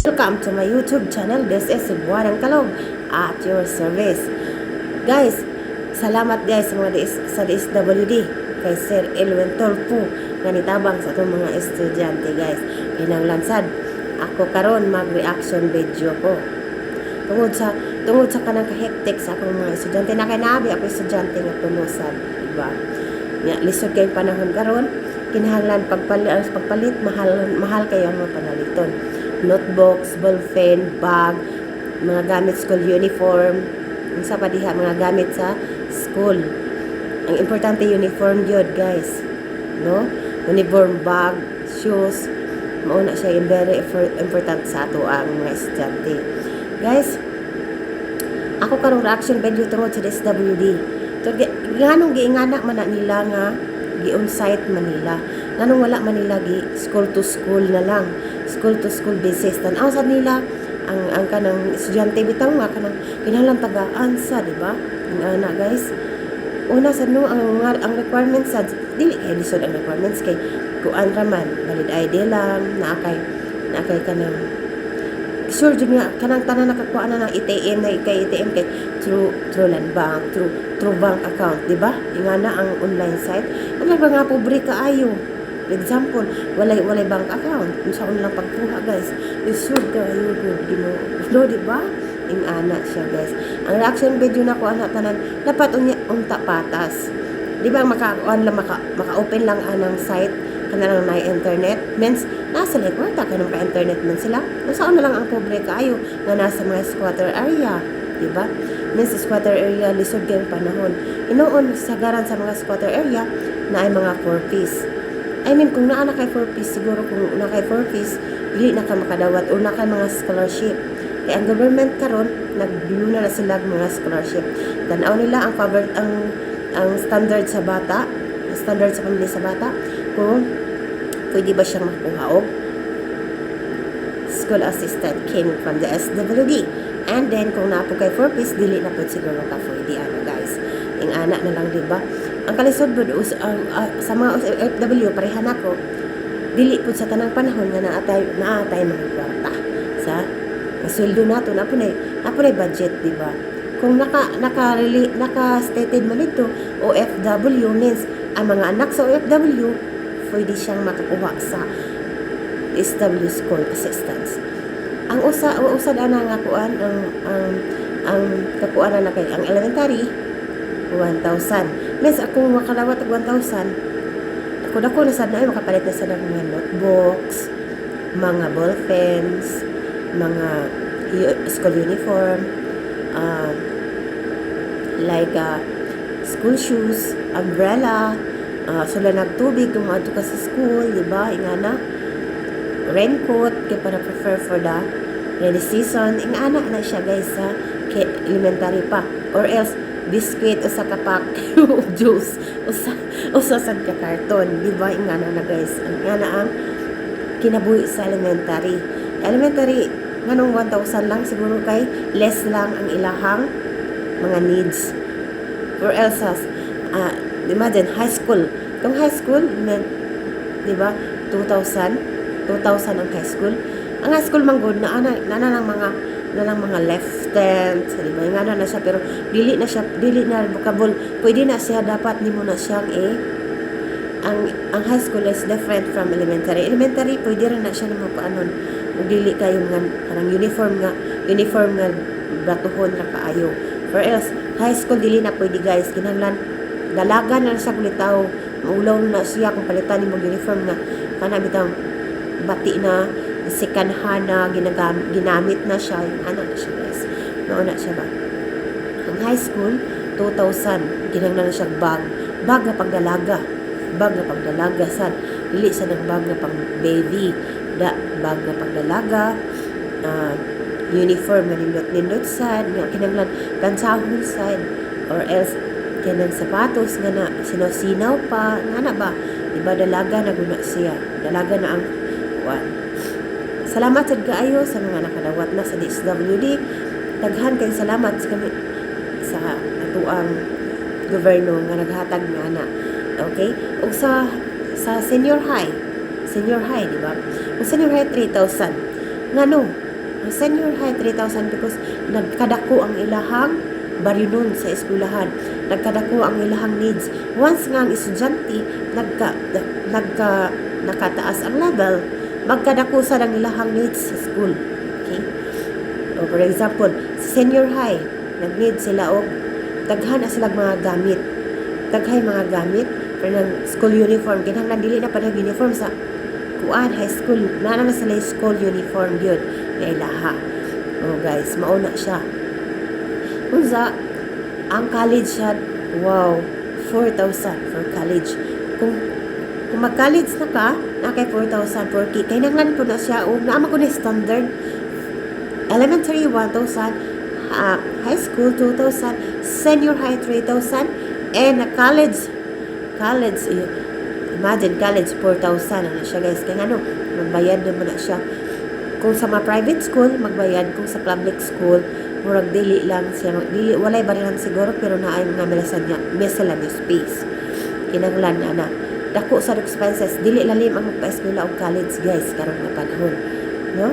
Welcome to my YouTube channel. This is Buwanang Kalog at your service. Guys, salamat guys sa mga sa DSWD kay Sir Elwin Tolpo nga nitabang sa itong mga estudyante guys. Kinanglansad ako karon mag-reaction video ko. Tungod sa kanang kahektik sa akong mga estudyante na kay naabi ako estudyante nga tumusad, diba? Nya lisod kay panahon karon, kinahanglan pagpalit mahal kayo ang mga panaliton. Notebooks, ballpen, bag, mga gamit school uniform, unsa pa diha mga gamit sa school. Ang importante uniform gyud guys, no? Uniform, bag, shoes, mao na siya yung very important sa ato ang mga estudyante. Guys, ako karong reaction video tungod sa DSWD. Nganong giingana man na nila nga gi-on-site Manila. Nganong wala Manila gi school to school na lang. School to school basis. Tanaw sa nila ang kanang estudyante bitaw nga kanang kinahanglan tagaan sa, di ba? Ang ana guys. Una sa no ang requirements sa dili kay lisod ang requirements kay kuan ra man valid ID lang na kay kanang sure jud nga kanang tanan nakakuha na ng ATM na kay ATM kay through land bank, through bank account, di ba? Ingana ang online site. Ano ba nga pobre kaayo? For example, walay bank account. Unsa lang pagkuha guys. Isud kayo no, di ba? Ingana siya guys. Ang reaction video na ko ana tanan dapat unta patas. Di ba maka-open lang anang site kanang na internet means nasa network ta kanang ka-internet man sila. Unsaon na lang ang pobre kaayo nga nasa mga squatter area, di ba? Means sa squatter area lisod kay panahon. Inoon sa garan sa mga squatter area na ay mga 4-piece. I mean, kung naa na kay 4-piece, siguro kung na kay 4-piece, dili na ka makadawat o na kay mga scholarship. Kaya ang government karon nagbiyo na sila mga scholarship. Tanaw nila ang covered ang standard sa bata, standard sa pamilya sa bata, kung pwede ba siyang makuha og school assistant came from the SWD. And then kung naa po kay 4-piece, dili na po siguro ka pwede guys. Ing ana na lang, diba? Ang kalisod po sa mga OFW, parehan ako, dili po sa tanang panahon nga naatay mga kwarta sa sweldo nato na po na budget, diba? Kung naka-stated man ito, OFW means ang mga anak sa OFW pwede siyang makakuha sa SW School Assistance. Ang usad ana nga kuan ang kakuan na kay ang elementary 1,000. Mes akong makalawat og 1,000. Ako na sad na ay makapalit na sa mga notebooks, mga ballpens, mga school uniform, like school shoes, umbrella, sula nagtubig kung maadto ka sa school, di ba? Ingana raincoat kay para prefer for the rainy season. Ingana na siya guys sa elementary pa, or else biscuit o sa kapak juice o sa sad ka karton, di ba? Ingana na guys, ingana ang kinabuhi sa elementary nganong 1,000 lang siguro kay less lang ang ilahang mga needs, or else imagine high school. Kung high school di ba 2,000 ang high school. Ang high school manggod na lang mga lieutenant, di ba? Nga na siya, pero dili na vocable. Pwede na siya, dapat nimo na siyang ang high school is different from elementary. Elementary, pwede rin na siya na mapaanon. Dili kayo nga, parang uniform nga, batuhon na kaayo. For else, high school, dili na pwede guys. Kinahanglan, dalaga na siya kulitaw. Maulaw na siya kung palitan ni mong uniform nga. Kana bitang bati na, sikanhan na, ginamit na siya. Yung na siya guys. Nauna siya ba? Ang high school, 2,000. Kinahanglan na siya bag na pagdalaga. Sad. Dili sa ng bag na pang baby. Bag na pagdalaga. Uniform na nindot sad. Kinahanglan kansahon sad. Or else, kanang sapatos nga na sinaw pa. Nga na ba? Diba dalaga na guna siya. Dalaga na ang kuwan. Salamat sad kaayo sa mga nakadawat na sa DSWD. Daghan kay salamat sa atuang gobyerno nga naghatag nga na. Okay? Ug sa senior high, di ba? Kung senior high 3,000. Ngano? Senior high 3,000 because nagkadako ang ilahang baryonon sa eskwelahan, nagkadako ang ilahang needs. Once nga ang estudyante nakataas ang level, magkadako sa ang ilahang needs sa school. Okay? O for example, senior high, nag-need sila og daghan na sila mga gamit. Daghay mga gamit for ng school uniform. Kinahanglan dili na pa uniform sa high school. Nana na sila school uniform yun. Kaya laha. Oh guys, mauna siya. Unsa, ang college siya, wow, 4,000 for college. Kung mag-college na ka, na kay 4,000 for key. Kaya nanglan po na siya, o naama ko na standard. Elementary, 1,000. High school, 2,000. Senior high, 3,000. And college, imagine, college, 4,000. Ano siya guys? Kaya ano, magbayad naman na siya. Kung sa mga private school, magbayad. Kung sa public school, murag dili lang siya. Dili, walay barihan siguro, pero naay mga miscellaneous fees. Kinanglan na. Dako sa expenses. Dili lalim ang magpa-eskwela o college, guys, karon nga panahon. No?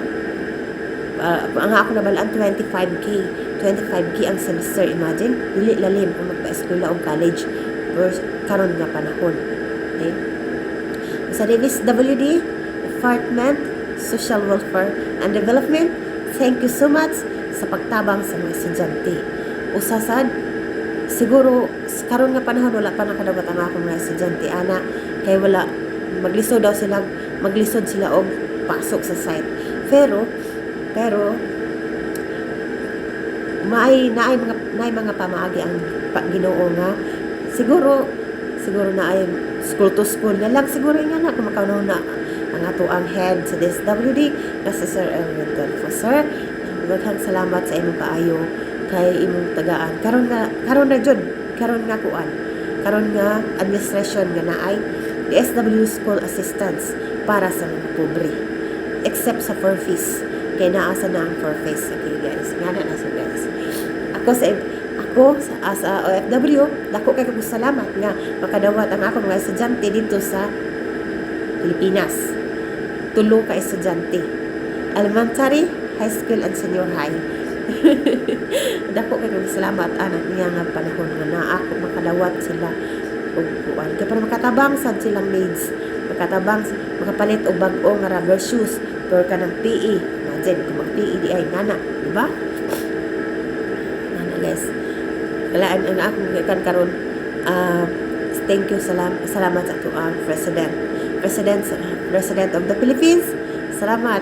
Ang ako nabalaan, 25K. 25K ang semester, imagine. Dili lalim ang magpa-eskwela o college karon nga panahon. Okay? Sa DSWD, Department Social Welfare and Development, thank you so much sa pagtabang sa mga estudyante. Usasad, siguro, karon nga panahon, wala pa nakadawat ang akong mga estudyante. Ana, kay wala, maglisod sila og pasok sa site. Pero, naay mga pamaagi ang Ginoo nga siguro naay school to school na lang siguro nga na kung makaunaw na ang ato ang head sa DSWD na si Sir Elwin Tulfo. Sir, daghang salamat sa imong kaayo kay imong tagaan karon nga administration nga naay DSWD school assistance para sa mga pobre except sa for fees kay naasa na ang for fees. Okay guys, nga na sa guys. Ako as a OFW, dako kay kag salamat nga makadawat ang akong mga estudyante dito sa Pilipinas. 3 ka estudyante. Elementary, high school, and senior high. Dako kay kag salamat anak niya nga panahon nga na ako makadawat sila og kuan. Kay para makatabang sad silang needs. Makapalit og bag-o nga rubber shoes for kanang PE. Imagine kung mag-PE di ay nana, di ba? Guys, kalaan ang akong ikan karon. Thank you, salamat sa ato President of the Philippines. Salamat.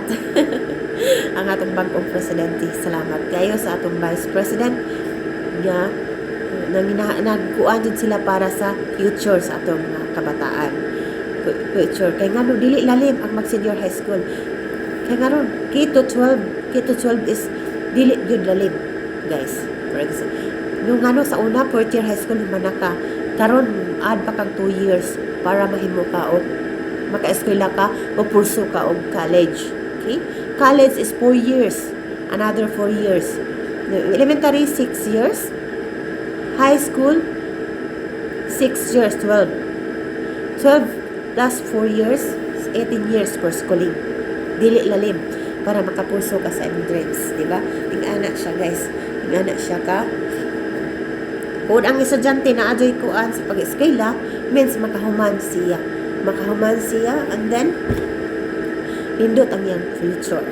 Ang atong bagong presidente. Salamat kayo sa atong Vice President nga nagkuan jud sila para sa future sa atong mga kabataan. Future kay ngano dili lalim ang mag-senior high school. Kay ngano K-12 is dili jud lalim, guys. For example, nung sa una, 4th year high school, manaka. Karon add pa kang 2 years para mahimo ka o maka-eskwela ka o pursu ka o college. Okay? College is 4 years. Another 4 years. Elementary, 6 years. High school, 6 years, 12. 12 plus 4 years, 18 years for schooling. Dili lalim para makapursu ka sa imong dreams. Diba? Tingana siya, guys. Tingana siya ka. Kung ang estudyante na ajoy kuan sa pag-eskwela, means makahuman siya, and then nindot ang yan future,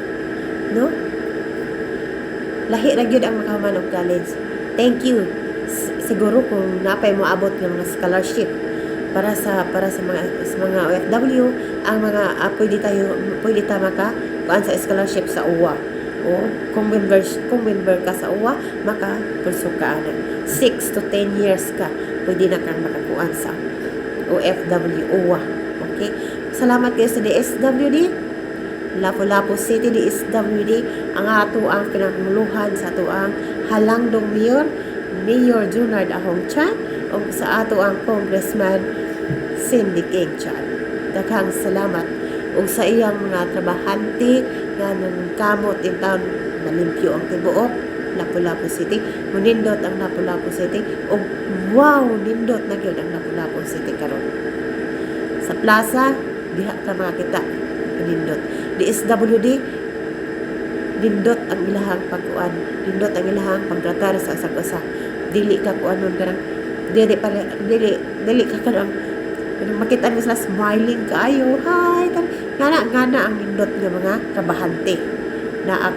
no? Lahi ra gyud ang makahuman og college. Thank you. Siguro kung napay mo abot ng mga scholarship para sa mga OFW, ang mga pwede ta maka kuan sa scholarship sa UWA. O kung member ka sa UWA, maka-pursue ka na 6 to 10 years ka, pwede na kang makakuan sa OFW UWA. Okay? Salamat kayo sa DSWD. Lapu-Lapu City DSWD. Ang ato ang pinagmuluhan sa ato ang Halangdong Mayor Junard Ahong Chan, o sa ato ang Congressman Cindy King Chan. Daghang salamat. O sa iyang mga trabahante nga nang kamot in town, malimpyo ang tibuok Lapu-Lapu City. Munindot ang Lapu-Lapu City. O wow, nindot na gyud ang Lapu-Lapu City karon. Sa plaza, diha ka makita. Nindot. DSWD, nindot ang ilahang pagkuan, nindot ang ilahang pagtratar sa usag-usa. Dili ka kuanon karang dili ka karang makita mo sila smiling kaayo, hi, ngana ang nindot nga mga trabahante na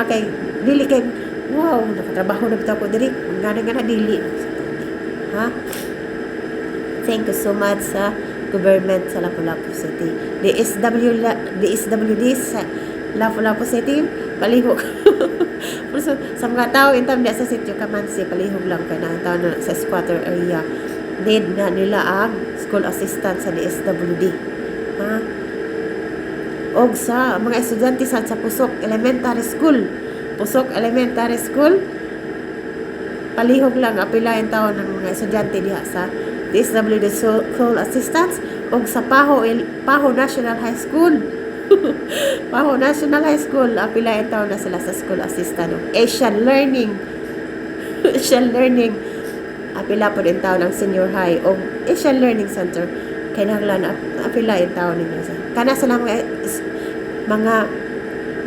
kay dili kay wow, nakatrabaho na bitaw ko diri, ngana dili ha. Thank you so much sa government sa Lapu-Lapu City. DSWD sa Lapu-Lapu City, palihog. sa mga tao, intam di sa sitio Kamansi, palihog lang ka na tao na sa squatter area. Need na nila ang school assistant sa DSWD. Ha? O sa mga estudyante sa Pusok Elementary School. Pusok Elementary School, palihog lang apilayan tao ng mga estudyante diha sa DSWD School Assistants o sa Paho National High School. Paho National High School, apilayan tao na sila sa school assistant. Asian Learning, apila po din tao ng senior high o Asian Learning Center. Kinahanglan apilayan tao ninyo sa kana sa mga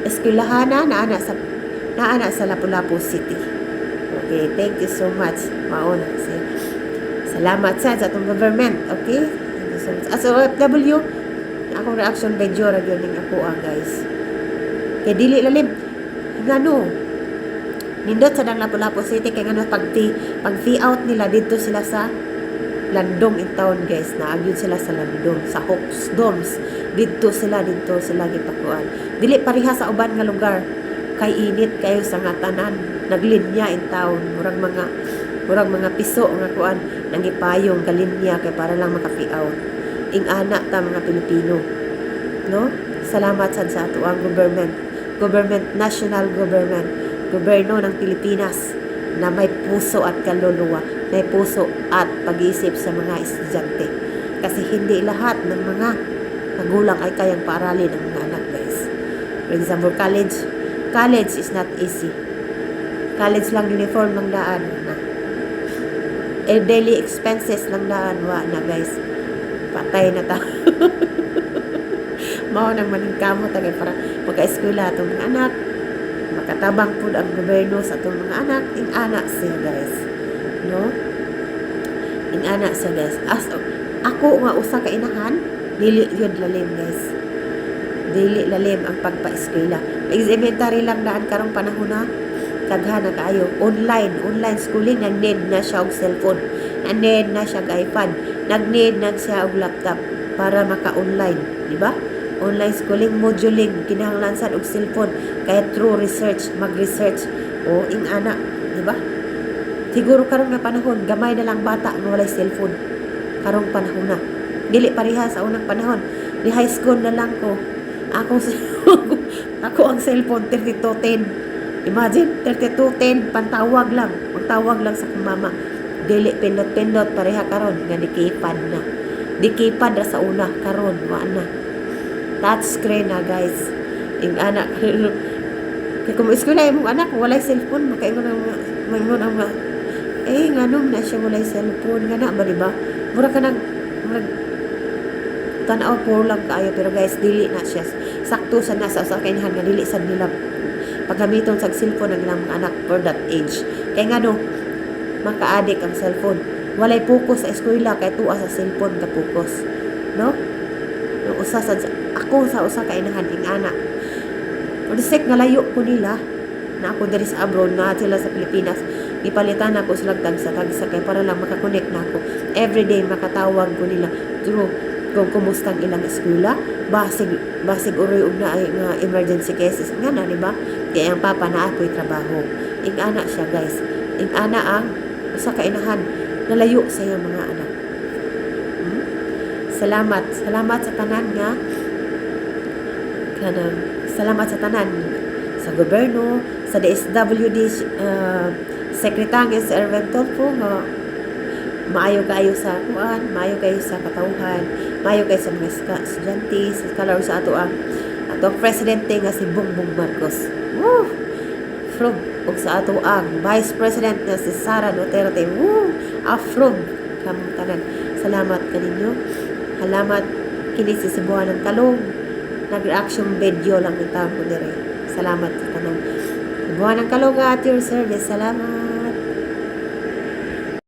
eskwelahan na ana sa Lapu-Lapu City. Okay, thank you so much. Mauna kasi salamat sa atong government. Okay, thank you so much. As OFW, akong reaction video ra gyud ning ako guys. Kay dili lalim ngano nindot sa dang Lapu-Lapu City kay ngano pag fee out nila dito sila sa Landong in town guys, naagyud sila sa Landong sa Hawks Domes dito sila gipakuan. Dili pareha sa uban nga lugar kay init kayo sa nga tanan, naglinya in town, murag mga piso nga kuan nang gipayong kalinya kay para lang maka-fee out. Ing ana ta mga Pilipino, no? Salamat sad sa ato ang government, national government, gobyerno ng Pilipinas na may puso at kaluluwa, may puso at pag-iisip sa mga estudyante. Kasi hindi lahat ng mga magulang ay kayang paaralin ang mga anak guys. For example, college is not easy. College lang uniform lang daan na. Daily expenses lang daan wa na guys. Patay na ta. Mao nang maningkamot tagay para magka-eskwela atong mga anak. Makatabang pud ang gobyerno sa atong mga anak, ing anak siya guys. No? Ing anak siya guys. As ako nga usa ka inahan, dili yun lalim guys. Dili lalim ang pagpa-eskwela. Elementary lang daan karong panahon na kaghana kaayo online schooling, nag-need na siya og cellphone, nag-need na siya og iPad, nag-need na siya og laptop para maka-online, di ba? Online schooling, moduling, kinahanglan sad og cellphone kaya through research, mag-research o ing ana, di ba? Siguro karong nga panahon gamay na lang bata nga walay cellphone karong panahon na. Dili pareha sa unang panahon. Di high school na lang ko. Ako ang cellphone 3210. Imagine 3210 pantawag lang. Magtawag lang sa akong mama. Dili pindot pareha karon nga di keypad na. Di keypad ra sa una karon wa na. Touch screen na guys. Ing anak kay kung eskwela imong anak walay cellphone makaingon ang nganong na siya walay cellphone nga na ba diba? Mura ka nag tanaw po lang kaayo pero guys dili na siya sakto sa nasa sa kainahan nga dili sad nila paggamiton sa cellphone ng ilang mga anak for that age kay ngano maka-addict ang cellphone walay focus sa eskwela kay tuwa sa cellphone ka focus no usa sa ako sa usa ka inahan ing anak for the sake nga layo ko nila na ako diri sa abroad na sila sa Pilipinas ipalitan ako sila tagsa kay para lang makakonect na ako everyday makatawag ko nila through kung kumusta ang ilang eskwela, basig uroy na ay nga emergency cases nga na, di ba? Kaya ang papa na ako'y trabaho. Ing ana siya, guys. Ing ana ang sa kainahan, nalayo sa iyang mga anak. Salamat sa tanan nga. Salamat sa tanan sa gobyerno, sa DSWD Secretary sa Erwin po nga maayo kayo sa kuan, maayo kayo sa katawhan, maayo kayo sa mga estudyante, sa kalaro sa ato ang presidente nga si Bongbong Marcos. Woo! From ug sa ato ang Vice President nga si Sara Duterte. Woo! Afrog kamong tanan. Salamat kaninyo. Salamat kini si Cebuanan Kalong nag-reaction video lang ita mo dire. Salamat sa tanang. Buwan ng Kalog at your service. Salamat.